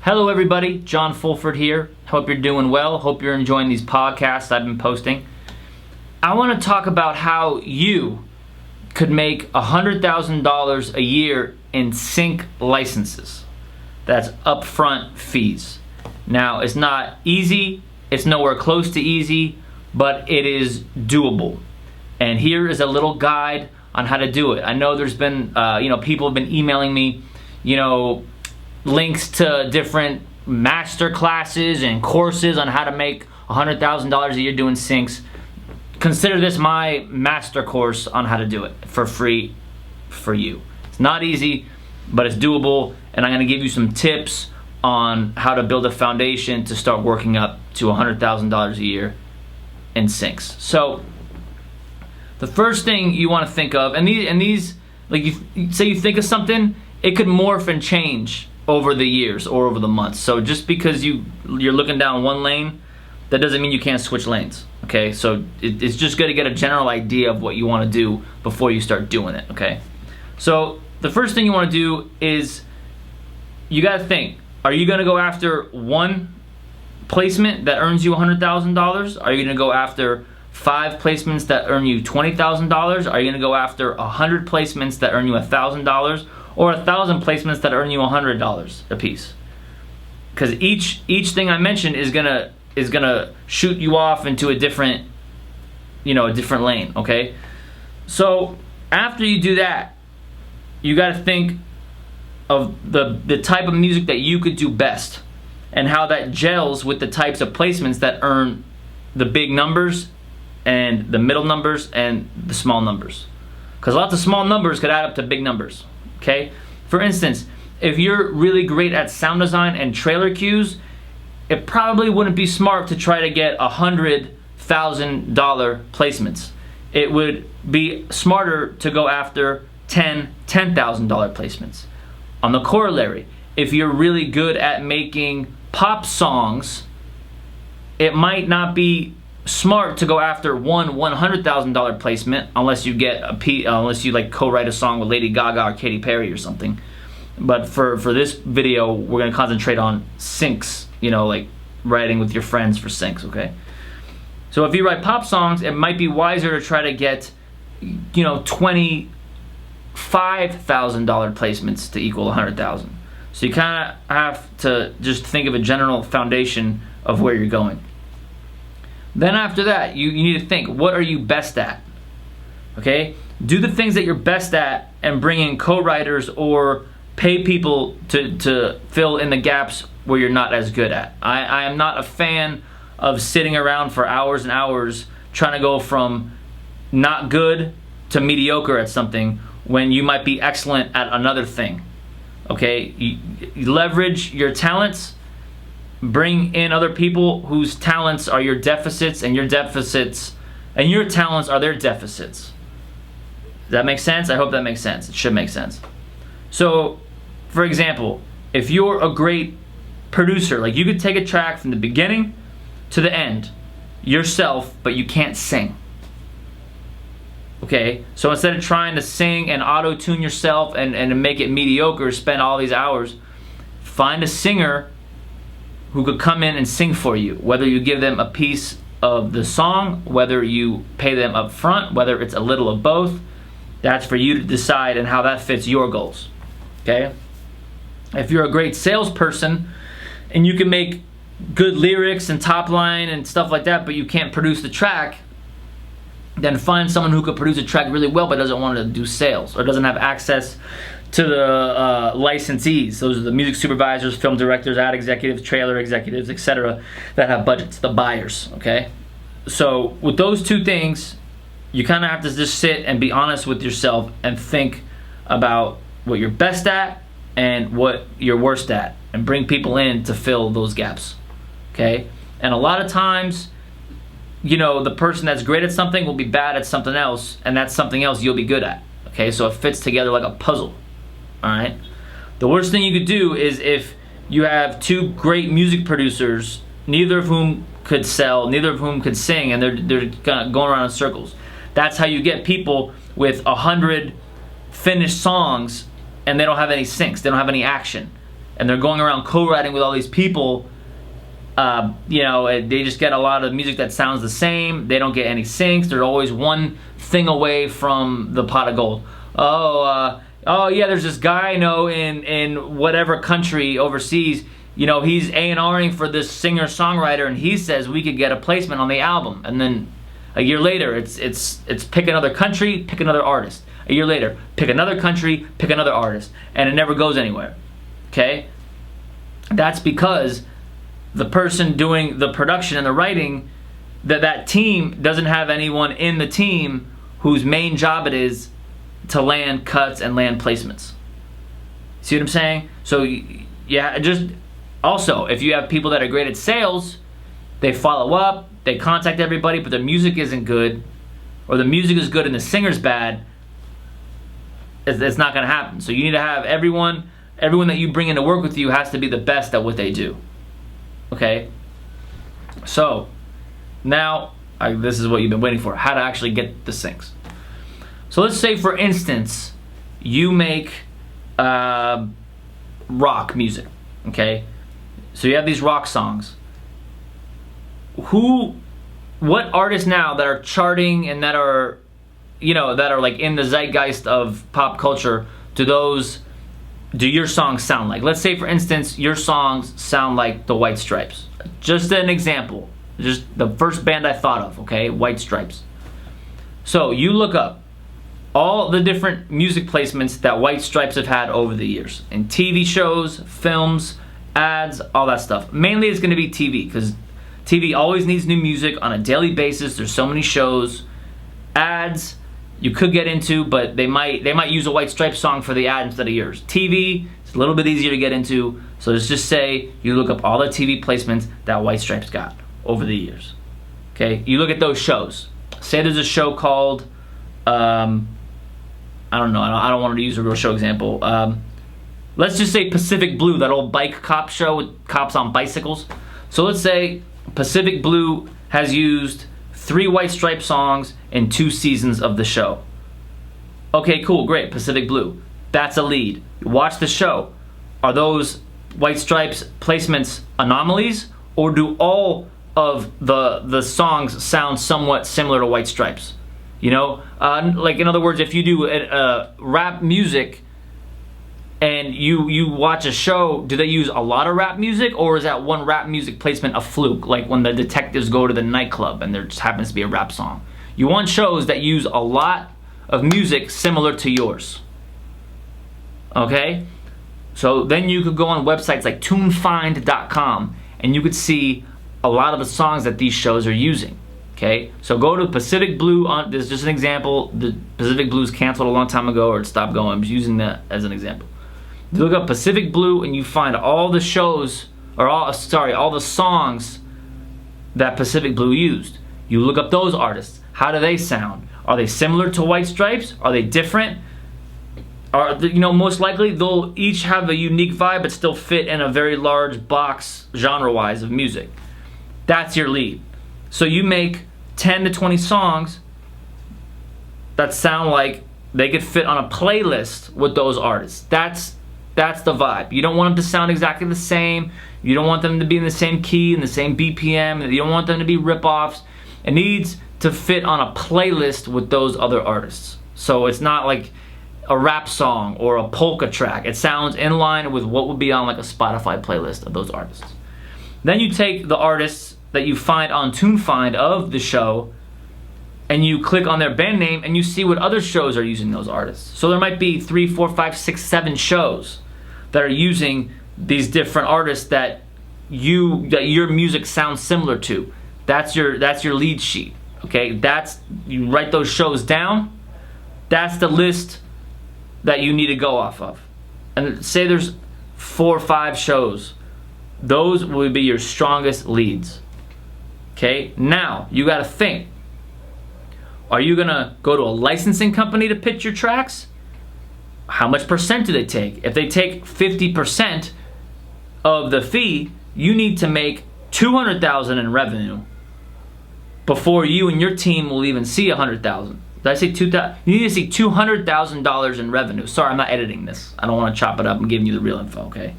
Hello everybody, John Fulford here. Hope you're doing well. Hope you're enjoying these podcasts I've been posting. I want to talk about how you could make $100,000 a year in sync licenses. That's upfront fees. Now, it's not easy, it's nowhere close to easy, but it is doable. And here is a little guide on how to do it. I know there's been, people have been emailing me, links to different master classes and courses on how to make $100,000 a year doing syncs. Consider this my master course on how to do it for free for you. It's not easy, but it's doable, and I'm going to give you some tips on how to build a foundation to start working up to $100,000 a year in syncs. So the first thing you want to think of, and these like you say you think of something, it could morph and change over the years or over the months. So just because you're looking down one lane, that doesn't mean you can't switch lanes. Okay, so it's just good to get a general idea of what you want to do before you start doing it. Okay, so the first thing you want to do is you got to think: are you going to go after one placement that earns you $100,000? Are you going to go after 5 placements that earn you $20,000? Are you going to go after 100 placements that earn you $1,000? Or 1,000 placements that earn you $100 a piece? Because each thing I mentioned is gonna shoot you off into a different lane. Okay, so after you do that, you got to think of the type of music that you could do best and how that gels with the types of placements that earn the big numbers and the middle numbers and the small numbers. Because lots of small numbers could add up to big numbers. Okay, for instance, if you're really great at sound design and trailer cues, it probably wouldn't be smart to try to get $100,000 placements. It would be smarter to go after $10,000 placements. On the corollary, if you're really good at making pop songs, it might not be smart to go after one $100,000 placement unless you like co-write a song with Lady Gaga or Katy Perry or something. But for this video, we're going to concentrate on syncs, like writing with your friends for syncs. Okay, so if you write pop songs, it might be wiser to try to get $25,000 placements to equal 100,000. So you kind of have to just think of a general foundation of where you're going. Then after that, you need to think, what are you best at? Okay? Do the things that you're best at and bring in co-writers or pay people to fill in the gaps where you're not as good at. I am not a fan of sitting around for hours and hours trying to go from not good to mediocre at something when you might be excellent at another thing. Okay? You leverage your talents. Bring in other people whose talents are your deficits, and your talents are their deficits. Does that make sense? I hope that makes sense. It should make sense. So, for example, if you're a great producer, like you could take a track from the beginning to the end yourself, but you can't sing. Okay? So instead of trying to sing and auto-tune yourself and make it mediocre, spend all these hours, find a singer who could come in and sing for you, whether you give them a piece of the song, whether you pay them up front, whether it's a little of both. That's for you to decide and how that fits your goals. Okay? If you're a great salesperson and you can make good lyrics and top line and stuff like that, but you can't produce the track, then find someone who could produce a track really well but doesn't want to do sales or doesn't have access to the licensees. Those are the music supervisors, film directors, ad executives, trailer executives, etc. that have budgets, the buyers. Okay, so with those two things, you kind of have to just sit and be honest with yourself and think about what you're best at and what you're worst at, and bring people in to fill those gaps. Okay, and a lot of times, the person that's great at something will be bad at something else, and that's something else you'll be good at. Okay, so it fits together like a puzzle. Alright? The worst thing you could do is if you have 2 great music producers, neither of whom could sell, neither of whom could sing, and they're kind of going around in circles. That's how you get people with 100 finished songs and they don't have any syncs, they don't have any action. and they're going around co-writing with all these people, they just get a lot of music that sounds the same. They don't get any syncs. They're always one thing away from the pot of gold. Oh yeah, there's this guy I know in whatever country overseas. He's A&Ring for this singer-songwriter, and he says we could get a placement on the album. And then a year later, it's pick another country, pick another artist. A year later, pick another country, pick another artist, and it never goes anywhere. Okay? That's because the person doing the production and the writing, that team doesn't have anyone in the team whose main job it is to land cuts and land placements. See what I'm saying? So yeah, just also, if you have people that are great at sales, they follow up, they contact everybody, but the music isn't good, or the music is good and the singer's bad, it's not going to happen. So you need to have everyone that you bring in to work with you has to be the best at what they do. Okay? So now this is what you've been waiting for, how to actually get the syncs. So let's say, for instance, you make rock music. Okay? So you have these rock songs. What artists now that are charting and that are like in the zeitgeist of pop culture, do your songs sound like? Let's say, for instance, your songs sound like the White Stripes. Just an example. Just the first band I thought of, okay? White Stripes. So you look up all the different music placements that White Stripes have had over the years. In TV shows, films, ads, all that stuff. Mainly it's going to be TV, because TV always needs new music on a daily basis. There's so many shows. Ads you could get into, but they might use a White Stripes song for the ad instead of yours. TV, it's a little bit easier to get into. So let's just say you look up all the TV placements that White Stripes got over the years. Okay, you look at those shows. Say there's a show called, I don't know, I don't want to use a real show example. Let's just say Pacific Blue, that old bike cop show with cops on bicycles. So let's say Pacific Blue has used 3 White Stripes songs in 2 seasons of the show. Okay, cool, great, Pacific Blue. That's a lead. You watch the show. Are those White Stripes placements anomalies, or do all of the songs sound somewhat similar to White Stripes? Like, in other words, if you do rap music and you watch a show, do they use a lot of rap music, or is that one rap music placement a fluke, like when the detectives go to the nightclub and there just happens to be a rap song? You want shows that use a lot of music similar to yours. Okay? So then you could go on websites like tunefind.com and you could see a lot of the songs that these shows are using. Okay? So go to Pacific Blue. This is just an example. The Pacific Blue's canceled a long time ago, or it stopped going. I'm just using that as an example. You look up Pacific Blue and you find all the shows, or all the songs that Pacific Blue used. You look up those artists. How do they sound? Are they similar to White Stripes? Are they different? Most likely they'll each have a unique vibe but still fit in a very large box genre-wise of music. That's your lead. So you make 10 to 20 songs that sound like they could fit on a playlist with those artists. That's the vibe. You don't want them to sound exactly the same. You don't want them to be in the same key, in the same BPM. You don't want them to be rip-offs. It needs to fit on a playlist with those other artists. So it's not like a rap song or a polka track. It sounds in line with what would be on like a Spotify playlist of those artists. Then you take the artists that you find on TuneFind of the show, and you click on their band name and you see what other shows are using those artists. So there might be 3, 4, 5, 6, 7 shows that are using these different artists that your music sounds similar to. That's your lead sheet. Okay, you write those shows down. That's the list that you need to go off of. And say there's 4 or 5 shows. Those would be your strongest leads. Okay, now you got to think. Are you going to go to a licensing company to pitch your tracks? How much percent do they take? If they take 50% of the fee, you need to make $200,000 in revenue before you and your team will even see $100,000. Did I say 2,000? You need to see $200,000 in revenue. Sorry, I'm not editing this. I don't want to chop it up and giving you the real info, okay?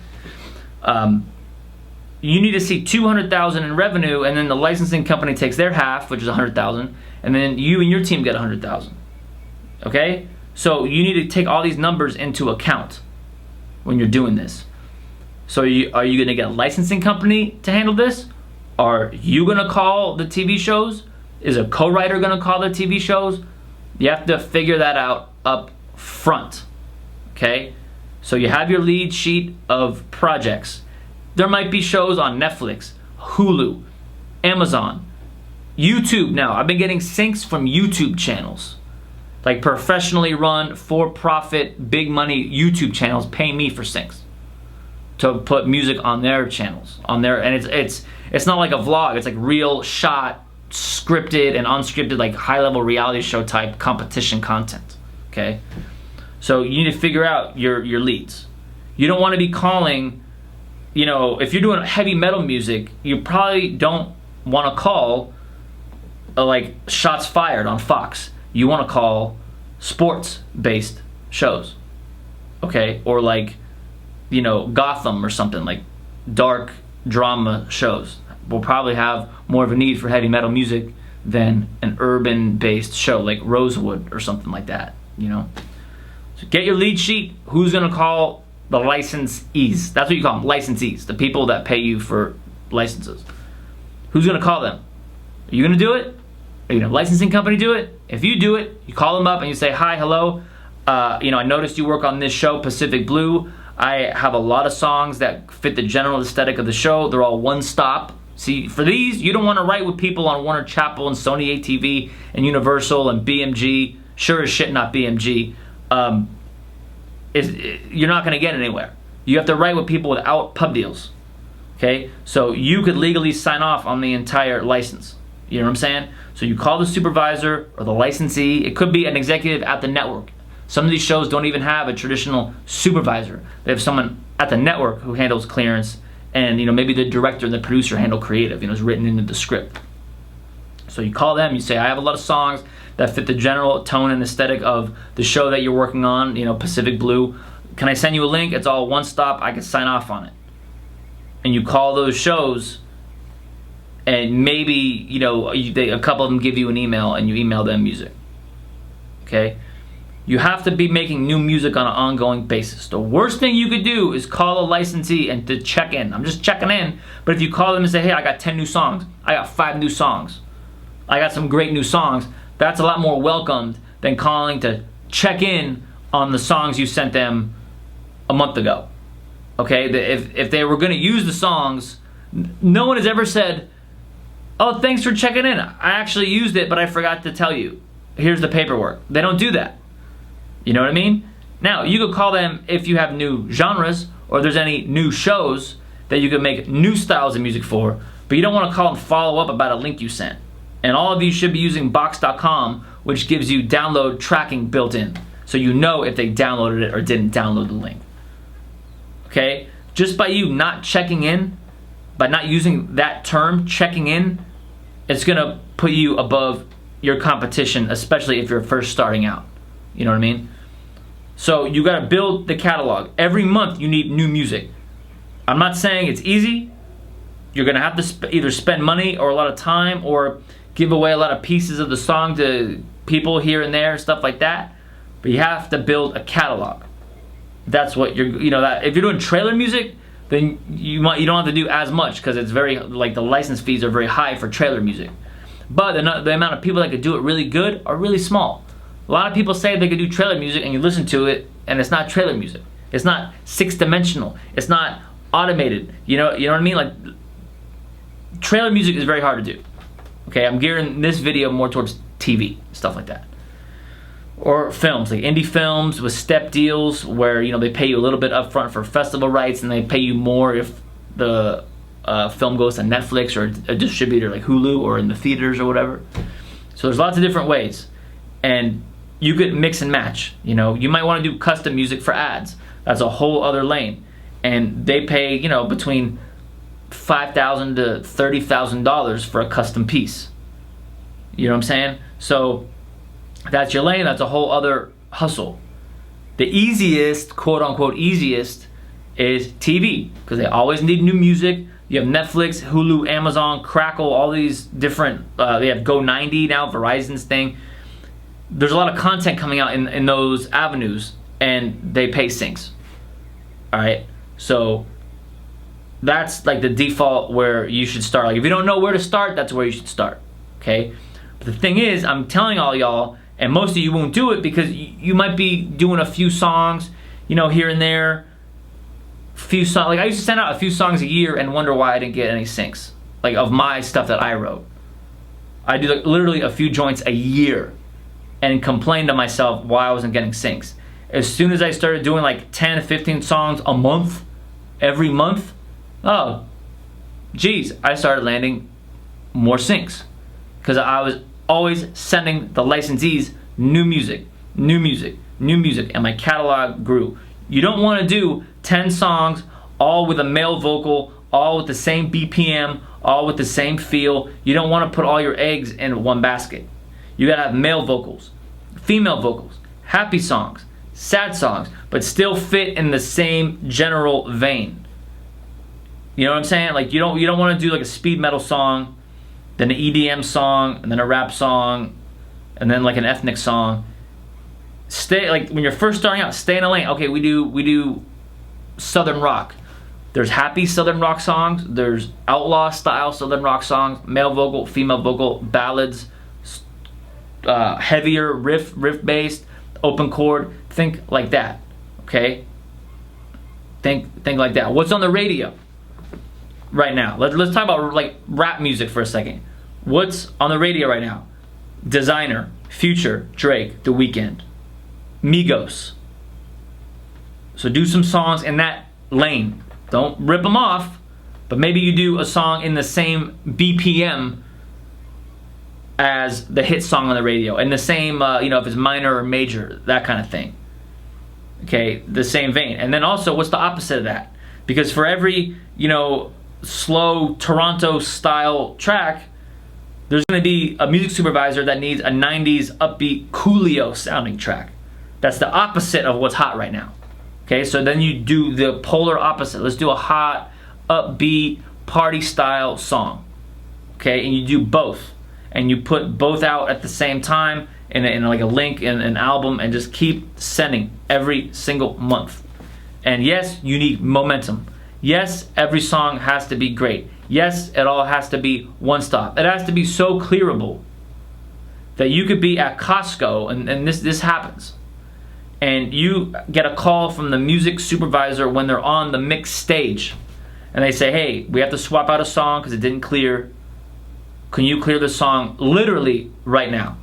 You need to see 200,000 in revenue, and then the licensing company takes their half, which is 100,000, and then you and your team get 100,000. Okay? So you need to take all these numbers into account when you're doing this. So are you going to get a licensing company to handle this? Are you going to call the TV shows? Is a co-writer going to call the TV shows? You have to figure that out up front. Okay? So you have your lead sheet of projects. There might be shows on Netflix, Hulu, Amazon, YouTube. Now, I've been getting syncs from YouTube channels. Like professionally run, for-profit, big money YouTube channels pay me for syncs to put music on their channels, and it's not like a vlog. It's like real shot, scripted and unscripted, like high-level reality show type competition content. Okay, so you need to figure out your leads. You don't want to be calling. You know, if you're doing heavy metal music, you probably don't want to call like Shots Fired on Fox. You want to call sports-based shows, okay? Or like, you know, Gotham or something, like dark drama shows will probably have more of a need for heavy metal music than an urban-based show like Rosewood or something like that, you know? So get your lead sheet. Who's going to call the licensees? That's what you call them, licensees, the people that pay you for licenses. Who's going to call them? Are you going to do it? Are you going to have a licensing company do it? If you do it, you call them up and you say, hi, hello, you know, I noticed you work on this show, Pacific Blue. I have a lot of songs that fit the general aesthetic of the show. They're all one stop. See, for these, you don't want to write with people on Warner Chappell and Sony ATV and Universal and BMG. Sure as shit not BMG. You're not going to get anywhere. You have to write with people without pub deals. Okay? So you could legally sign off on the entire license. You know what I'm saying? So you call the supervisor or the licensee. It could be an executive at the network. Some of these shows don't even have a traditional supervisor. They have someone at the network who handles clearance, and you know, maybe the director and the producer handle creative. You know, it's written into the script. So you call them, you say, I have a lot of songs that fit the general tone and aesthetic of the show that you're working on, you know, Pacific Blue. Can I send you a link? It's all one stop. I can sign off on it. And you call those shows, and maybe, you know, a couple of them give you an email, and you email them music. Okay? You have to be making new music on an ongoing basis. The worst thing you could do is call a licensee and to check in. I'm just checking in. But if you call them and say, hey, I got 10 new songs. I got 5 new songs. I got some great new songs. That's a lot more welcomed than calling to check in on the songs you sent them a month ago. Okay? If they were going to use the songs, no one has ever said, oh, thanks for checking in. I actually used it, but I forgot to tell you. Here's the paperwork. They don't do that. You know what I mean? Now, you could call them if you have new genres or there's any new shows that you could make new styles of music for, but you don't want to call and follow up about a link you sent. And all of you should be using Box.com, which gives you download tracking built in, so you know if they downloaded it or didn't download the link. Okay? Just by you not checking in, by not using that term, checking in, it's going to put you above your competition, especially if you're first starting out. You know what I mean? So you got to build the catalog. Every month you need new music. I'm not saying it's easy. You're going to have to either spend money or a lot of time or give away a lot of pieces of the song to people here and there, stuff like that. But you have to build a catalog. That's what that if you're doing trailer music, then you don't have to do as much because it's very, like, the license fees are very high for trailer music. But the amount of people that could do it really good are really small. A lot of people say they could do trailer music and you listen to it and it's not trailer music. It's not 6-dimensional. It's not automated. You know what I mean? Like, trailer music is very hard to do. Okay, I'm gearing this video more towards TV, stuff like that. Or films, like indie films with step deals where, you know, they pay you a little bit upfront for festival rights and they pay you more if the film goes to Netflix or a distributor like Hulu or in the theaters or whatever. So there's lots of different ways. And you could mix and match. You know, you might want to do custom music for ads. That's a whole other lane. And they pay, you know, between $5,000 to $30,000 for a custom piece. You know what I'm saying? So that's your lane. That's a whole other hustle. The easiest, quote unquote easiest, is TV, because they always need new music. You have Netflix, Hulu, Amazon, Crackle, all these different, they have Go 90 now, Verizon's thing. There's a lot of content coming out in those avenues, and they pay syncs. All right, so that's like the default where you should start. Like if you don't know where to start, that's where you should start, okay? But the thing is, I'm telling all y'all, and most of you won't do it because you might be doing a few songs, you know, here and there. Few songs, like I used to send out a few songs a year and wonder why I didn't get any syncs, like of my stuff that I wrote. I do like literally a few joints a year and complain to myself why I wasn't getting syncs. As soon as I started doing like 10 to 15 songs a month, every month, oh, geez, I started landing more syncs because I was always sending the licensees new music, new music, new music, and my catalog grew. You don't want to do 10 songs all with a male vocal, all with the same BPM, all with the same feel. You don't want to put all your eggs in one basket. You gotta have male vocals, female vocals, happy songs, sad songs, but still fit in the same general vein. You know what I'm saying? Like you don't want to do like a speed metal song, then an EDM song, and then a rap song, and then like an ethnic song. Stay, like when you're first starting out, stay in a lane. Okay, we do Southern rock. There's happy Southern rock songs. There's outlaw style Southern rock songs. Male vocal, female vocal, ballads, heavier riff based, open chord. Think like that. Okay. Think like that. What's on the radio right now? Let's talk about like rap music for a second. What's on the radio right now? Designer, Future, Drake, The Weeknd, Migos. So do some songs in that lane. Don't rip them off, but maybe you do a song in the same BPM as the hit song on the radio, and the same, you know, if it's minor or major, that kind of thing. Okay, the same vein. And then also, what's the opposite of that? Because for every, you know, slow Toronto style track, there's going to be a music supervisor that needs a 90s upbeat Coolio sounding track. That's the opposite of what's hot right now. Okay, so then you do the polar opposite. Let's do a hot, upbeat, party style song. Okay, and you do both. And you put both out at the same time in like a link in an album, and just keep sending every single month. And yes, you need momentum. Yes, every song has to be great. Yes, it all has to be one stop. It has to be so clearable that you could be at Costco, and this happens, and you get a call from the music supervisor when they're on the mix stage, and they say, hey, we have to swap out a song because it didn't clear. Can you clear the song literally right now?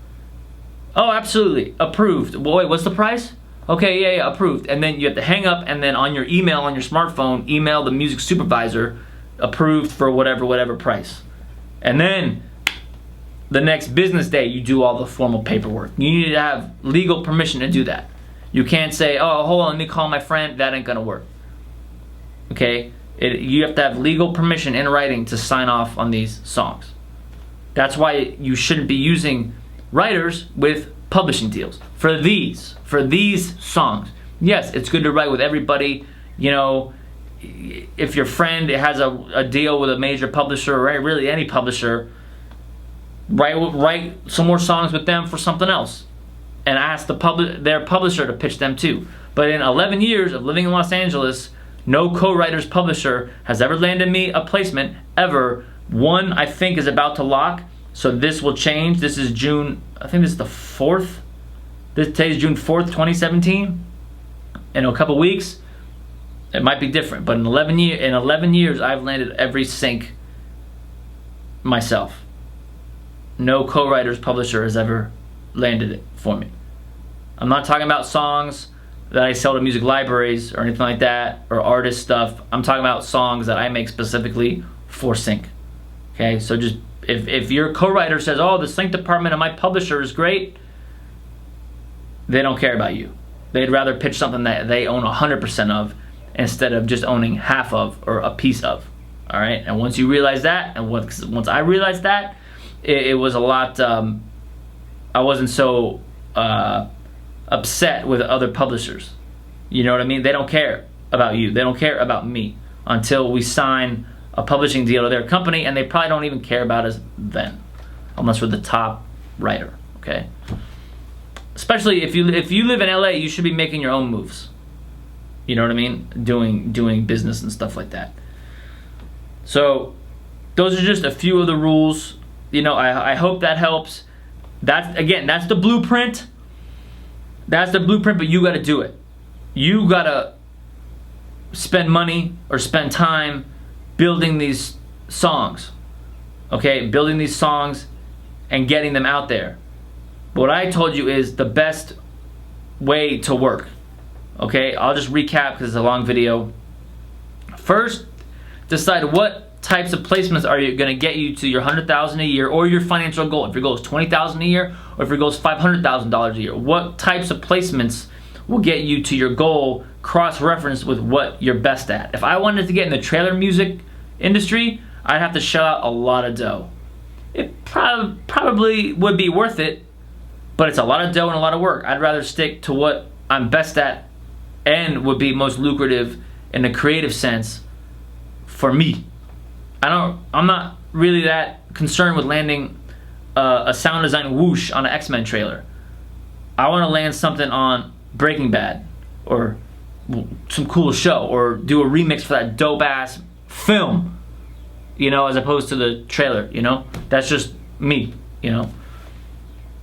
Oh, absolutely. Approved. Well, wait, what's the price? Okay, yeah, approved. And then you have to hang up, and then on your email, on your smartphone, email the music supervisor, approved for whatever price. And then the next business day, you do all the formal paperwork. You need to have legal permission to do that. You can't say, oh, hold on, let me call my friend. That ain't gonna work. Okay? You have to have legal permission in writing to sign off on these songs. That's why you shouldn't be using writers with publishing deals for these songs. Yes, it's good to write with everybody. You know, if your friend has a deal with a major publisher, or really any publisher, write some more songs with them for something else, and ask their publisher to pitch them too. But in 11 years of living in Los Angeles, no co-writer's publisher has ever landed me a placement ever. One, I think, is about to lock, so this will change. This is June, I think this is the 4th. Today's June 4th, 2017. In a couple weeks, it might be different, but in 11 years, I've landed every sync myself. No co-writer's publisher has ever landed it for me. I'm not talking about songs that I sell to music libraries or anything like that, or artist stuff. I'm talking about songs that I make specifically for sync. Okay, so just if your co-writer says, oh, the sync department of my publisher is great, they don't care about you. They'd rather pitch something that they own 100% of instead of just owning half of or a piece of. All right, and once you realize that, and once I realized that, it was a lot, I wasn't so upset with other publishers. You know what I mean? They don't care about you. They don't care about me until we sign a publishing deal to their company, and they probably don't even care about us then, unless we're the top writer, okay? Especially if you live in LA, you should be making your own moves. You know what I mean? Doing business and stuff like that. So those are just a few of the rules. You know, I hope that helps. That's the blueprint. That's the blueprint, but you got to do it. You got to spend money or spend time building these songs. Okay? Building these songs and getting them out there. What I told you is the best way to work. Okay? I'll just recap because it's a long video. First, decide what types of placements are you going to get you to your $100,000 a year or your financial goal. If your goal is $20,000 a year or if your goal is $500,000 a year, what types of placements will get you to your goal, cross-reference with what you're best at. If I wanted to get in the trailer music industry, I'd have to shell out a lot of dough. It probably would be worth it, but it's a lot of dough and a lot of work. I'd rather stick to what I'm best at and would be most lucrative in the creative sense for me. I'm not really that concerned with landing a sound design whoosh on an X-Men trailer. I want to land something on Breaking Bad or some cool show or do a remix for that dope ass film, you know, as opposed to the trailer, you know? That's just me, you know?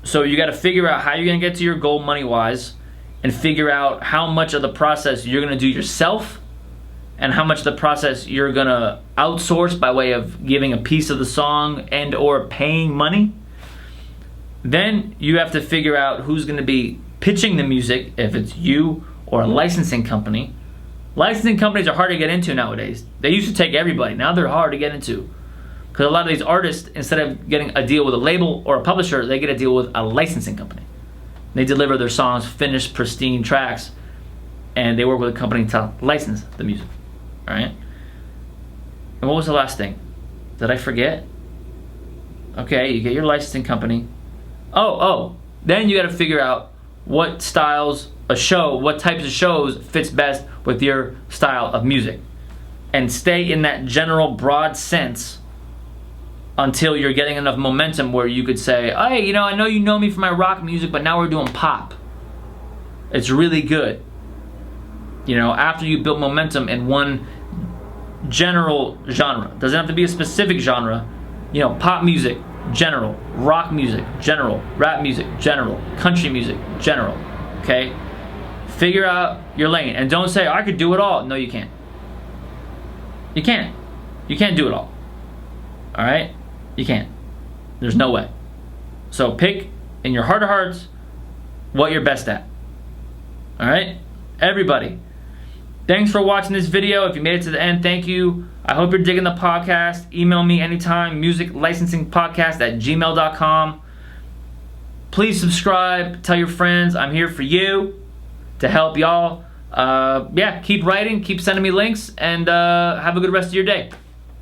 So you got to figure out how you're going to get to your goal money-wise and figure out how much of the process you're going to do yourself and how much of the process you're going to outsource by way of giving a piece of the song and or paying money. Then you have to figure out who's going to be pitching the music, if it's you or a licensing company. Licensing companies are hard to get into nowadays. They used to take everybody. Now they're hard to get into. Because a lot of these artists, instead of getting a deal with a label or a publisher, they get a deal with a licensing company. They deliver their songs, finished, pristine tracks, and they work with a company to license the music. Alright? And what was the last thing? Did I forget? Okay, you get your licensing company. Then you got to figure out what styles what types of shows fits best with your style of music. And stay in that general broad sense until you're getting enough momentum where you could say, hey, you know, I know you know me for my rock music, but now we're doing pop. It's really good. You know, after you build momentum in one general genre. Doesn't have to be a specific genre. You know, pop music, general. Rock music, general. Rap music, general. Country music, general. Okay? Figure out your lane. And don't say, I could do it all. No, you can't. You can't. You can't do it all. Alright? You can't. There's no way. So pick in your heart of hearts what you're best at. Alright? Everybody. Thanks for watching this video. If you made it to the end, thank you. I hope you're digging the podcast. Email me anytime, musiclicensingpodcast@gmail.com. Please subscribe. Tell your friends I'm here for you to help y'all. Keep writing, keep sending me links, and have a good rest of your day.